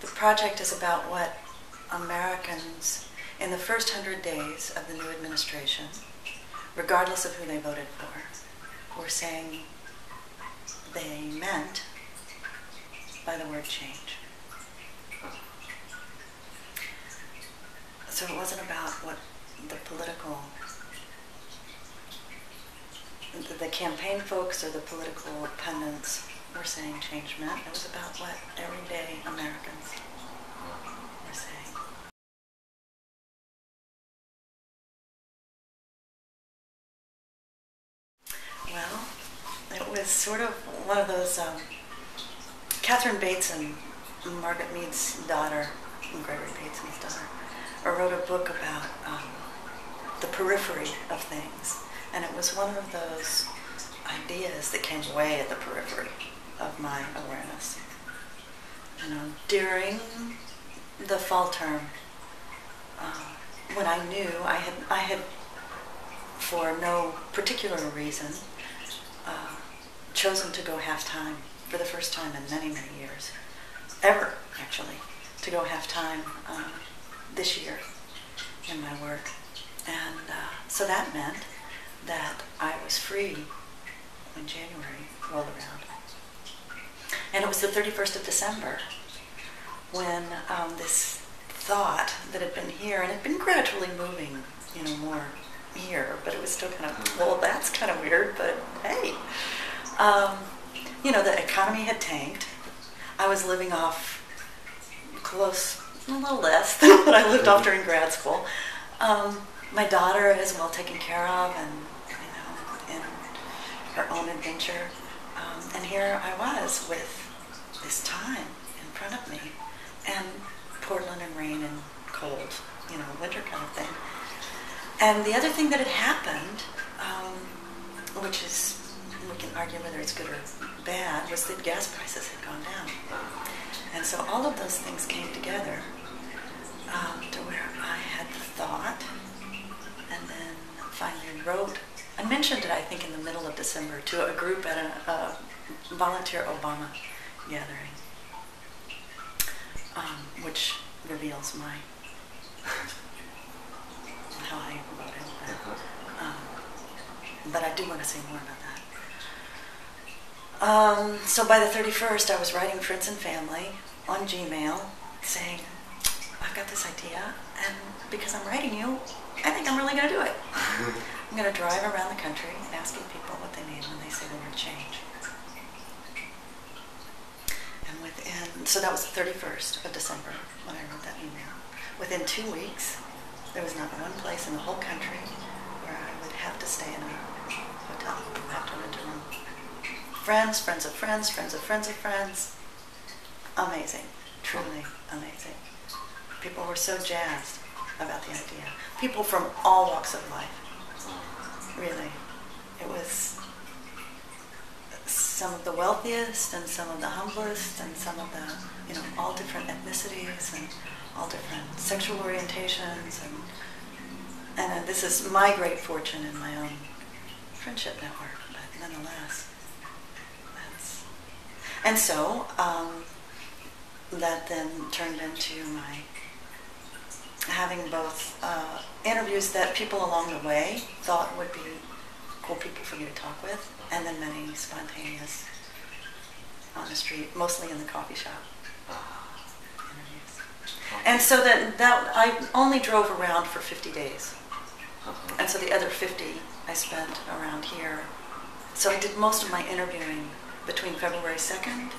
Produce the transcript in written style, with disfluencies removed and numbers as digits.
The project is about what Americans in the first 100 days of the new administration, regardless of who they voted for, were saying they meant by the word change. So it wasn't about what the political, the campaign folks or the political pundits were saying change meant. It was about what everyday Americans were saying. Well, it was sort of one of those, Catherine Bateson, Margaret Mead's daughter, Gregory Bateson's daughter, wrote a book about the periphery of things. And it was one of those ideas that came way at the periphery of my awareness. You know, during the fall term, when I knew I had, for no particular reason, chosen to go half-time for the first time in many, many years. Ever, actually, to go half-time this year in my work. And so that meant that I was free when January rolled around. And it was the 31st of December when this thought that had been here, and had been gradually moving, you know, more here, but it was still kind of, well, that's kind of weird, but hey. You know, the economy had tanked. I was living off close, a little less than what I lived off during grad school. My daughter is well taken care of, and you know, in her own adventure. And here I was with this time in front of me, and Portland and rain and cold, you know, winter kind of thing. And the other thing that had happened, which is, we can argue whether it's good or bad, was that gas prices had gone down. And so all of those things came together to where I had the thought, and then finally wrote. I mentioned it, I think, in the middle of December to a group at a volunteer Obama gathering, which reveals my how I wrote it. But I do want to say more about that. So by the 31st, I was writing friends and family on Gmail saying, I've got this idea, and because I'm writing you, I think I'm really going to do it. I'm going to drive around the country asking people what they mean when they say the word change. And so that was the 31st of December when I wrote that email. Within 2 weeks, there was not one place in the whole country where I would have to stay in a hotel. I have to rent a room. Friends, friends of friends, friends of friends of friends. Amazing. Truly amazing. People were so jazzed about the idea. People from all walks of life. Really. It was some of the wealthiest and some of the humblest and some of the, you know, all different ethnicities and all different sexual orientations. And this is my great fortune in my own friendship network, but nonetheless. And so that then turned into my having both interviews that people along the way thought would be cool people for me to talk with, and then many spontaneous on the street, mostly in the coffee shop interviews. And so that I only drove around for 50 days. And so the other 50 I spent around here. So I did most of my interviewing between February 2nd